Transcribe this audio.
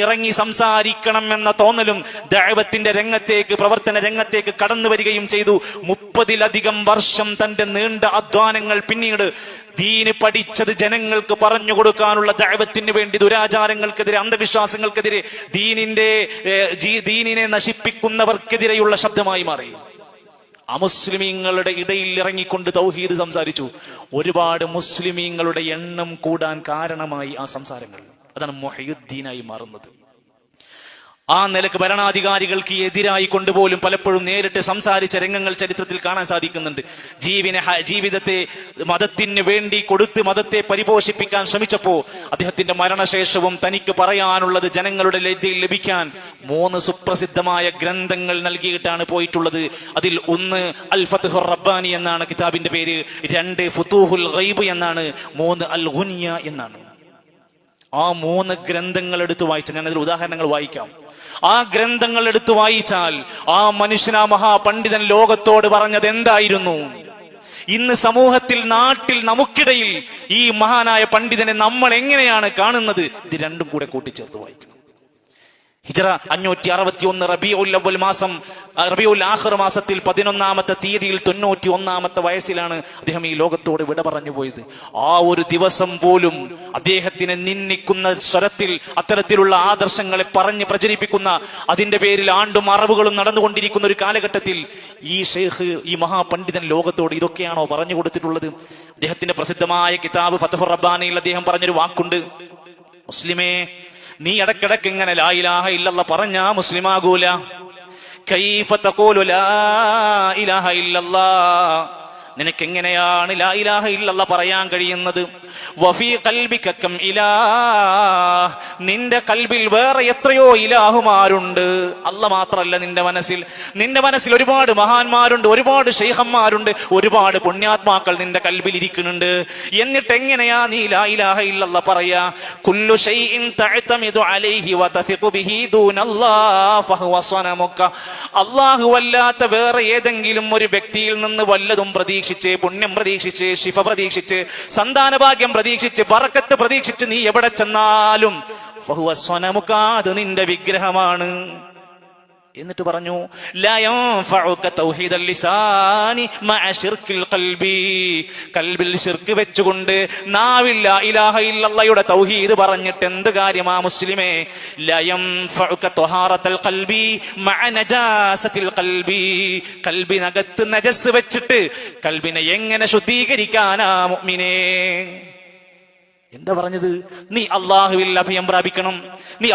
ഇറങ്ങി സംസാരിക്കണം എന്ന തോന്നലും ദഅവത്തിന്റെ രംഗത്തേക്ക്, പ്രവർത്തന രംഗത്തേക്ക് കടന്നു വരികയും ചെയ്തു. 30-ലധികം വർഷം തന്റെ നീണ്ട അധ്വാനങ്ങൾ പിന്നീട് ദീന് പഠിച്ചത് ജനങ്ങൾക്ക് പറഞ്ഞു കൊടുക്കാനുള്ള ദഅവത്തിന് വേണ്ടി ദുരാചാരങ്ങൾക്കെതിരെ, അന്ധവിശ്വാസങ്ങൾക്കെതിരെ, ദീനിനെ നശിപ്പിക്കുന്നവർക്കെതിരെയുള്ള ശബ്ദമായി മാറി. അമുസ്ലിമീങ്ങളുടെ ഇടയിൽ ഇറങ്ങിക്കൊണ്ട് തൗഹീദ് സംസാരിച്ചു. ഒരുപാട് മുസ്ലിമീങ്ങളുടെ എണ്ണം കൂടാൻ കാരണമായി ആ സംസാരങ്ങൾ. അതാണ് മുഹയ്യുദ്ദീനായി മാറുന്നത്. ആ നിലക്ക് ഭരണാധികാരികൾക്ക് എതിരായി കൊണ്ടുപോലും പലപ്പോഴും നേരിട്ട് സംസാരിച്ച രംഗങ്ങൾ ചരിത്രത്തിൽ കാണാൻ സാധിക്കുന്നുണ്ട്. ജീവിതത്തെ മതത്തിന് വേണ്ടി കൊടുത്ത് മതത്തെ പരിപോഷിപ്പിക്കാൻ ശ്രമിച്ചപ്പോ അദ്ദേഹത്തിന്റെ മരണശേഷവും തനിക്ക് പറയാനുള്ളത് ജനങ്ങളുടെ ഇടയിൽ ലഭിക്കാൻ 3 സുപ്രസിദ്ധമായ ഗ്രന്ഥങ്ങൾ നൽകിയിട്ടാണ് പോയിട്ടുള്ളത്. അതിൽ 1 അൽ ഫത്ഹുർ റബ്ബാനി എന്നാണ് കിതാബിന്റെ പേര്, 2 ഫുതൂഹുൽ ഗൈബ് എന്നാണ്, 3 അൽ ഗുനിയ എന്നാണ്. ആ 3 ഗ്രന്ഥങ്ങൾ എടുത്ത് വായിച്ച, ഞാൻ അതിൽ ഉദാഹരണങ്ങൾ വായിക്കാം. ആ ഗ്രന്ഥങ്ങൾ എടുത്തു വായിച്ചാൽ ആ മനുഷ്യൻ, ആ മഹാപണ്ഡിതൻ ലോകത്തോട് പറഞ്ഞത് എന്തായിരുന്നു? ഇന്ന് സമൂഹത്തിൽ, നാട്ടിൽ, നമുക്കിടയിൽ ഈ മഹാനായ പണ്ഡിതനെ നമ്മൾ എങ്ങനെയാണ് കാണുന്നത്? ഇത് രണ്ടും കൂടെ കൂട്ടിച്ചേർത്ത് വായിക്കണം. ഹിജ്റ 561 റബീഉൽ അവ്വൽ മാസം, റബീഉൽ ആഖിർ മാസത്തിൽ 11-ാമത്തെ തീയതിയിൽ 91-ാമത്തെ വയസ്സിലാണ് അദ്ദേഹം ഈ ലോകത്തോട് വിട പറഞ്ഞു പോയത്. ആ ഒരു ദിവസം പോലും അദ്ദേഹത്തിനെ നിന്ദിക്കുന്ന സ്വരത്തിൽ അത്തരത്തിലുള്ള ആദർശങ്ങളെ പറഞ്ഞ് പ്രചരിപ്പിക്കുന്ന, അതിന്റെ പേരിൽ ആണ്ടും അറവുകളും നടന്നുകൊണ്ടിരിക്കുന്ന ഒരു കാലഘട്ടത്തിൽ ഈ ഷെയ്ഖ്, ഈ മഹാപണ്ഡിതൻ ലോകത്തോട് ഇതൊക്കെയാണോ പറഞ്ഞു കൊടുത്തിട്ടുള്ളത്? അദ്ദേഹത്തിന്റെ പ്രസിദ്ധമായ കിതാബ് ഫത്ഹുർ റബ്ബാനിയിൽ അദ്ദേഹം പറഞ്ഞൊരു വാക്കുണ്ട്: മുസ്ലിമേ, നീ ഇടക്കിടക്ക് ഇങ്ങനെ ലാ ഇലാഹ ഇല്ലല്ലാഹ് പറഞ്ഞാ മുസ്ലിമാകൂല. കൈഫ തഖൂലു ലാ ഇലാഹ ഇല്ലല്ലാഹ്, നിനക്കെങ്ങനെയാണ് ലാ ഇലാഹ ഇല്ലല്ലാഹ് പറയാൻ കഴിയുന്നത്? വഫീ ഖൽബിക കം ഇലാഹ്, നിന്റെ കൽബിൽ വേറെ എത്രയോ ഇലാഹുമാരുണ്ട്. അല്ലാഹ് മാത്രമല്ല നിന്റെ മനസ്സിൽ ഒരുപാട് മഹാന്മാരുണ്ട്, ഒരുപാട് ശൈഖന്മാരുണ്ട്, ഒരുപാട് പുണ്യാത്മാക്കൾ നിന്റെ കൽബിൽ ഇരിക്കുന്നുണ്ട്. എന്നിട്ട് എങ്ങനെയാ നീ ലാ ഇലാഹ ഇല്ലല്ലാഹ് പറയാ? കുല്ലു ഷൈഇൻ തഅതമിദു അലൈഹി വതസിഖു ബിഹി ദൂനല്ലാഹ് ഫഹുവ സ്വനമുക, അല്ലാഹു അല്ലാത്ത വേറെ ഏതെങ്കിലും ഒരു വ്യക്തിയിൽ നിന്ന് വല്ലതും പ്രതീക്ഷിച്ച്, പുണ്യം പ്രതീക്ഷിച്ച്, ശിഫ പ്രതീക്ഷിച്ച്, സന്താനഭാഗ്യം പ്രതീക്ഷിച്ച്, ബറക്കത്ത് പ്രതീക്ഷിച്ച് നീ എവിടെ ചെന്നാലും ഫഹുവ സ്വനമുക, അത് നിന്റെ വിഗ്രഹമാണ്. എന്നിട്ട് പറഞ്ഞു, ലാ യൻഫഉക തൗഹീദുൽ ലിസാനി മഅ ശിർക്കിൽ ഖൽബി, കൽബിൽ ശിർക്ക് വെച്ചുകൊണ്ട് നാവിൽ ലാ ഇലാഹ ഇല്ലല്ലാഹയുടെ തൗഹീദ് പറഞ്ഞിട്ട് എന്ത് കാര്യമാ മുസ്ലിമേ? ലാ യൻഫഉക തഹാറത്തുൽ ഖൽബി മഅ നജാസത്തിൽ ഖൽബി, കൽബിനകത്ത് നജസ് വെച്ചിട്ട് കൽബിനെ എങ്ങനെ ശുദ്ധീകരിക്കാനാ മുഅ്മിനേ? എന്താ പറഞ്ഞത്? നീ അല്ലാഹുവിൽ അഭയം പ്രാപിക്കണം, നീ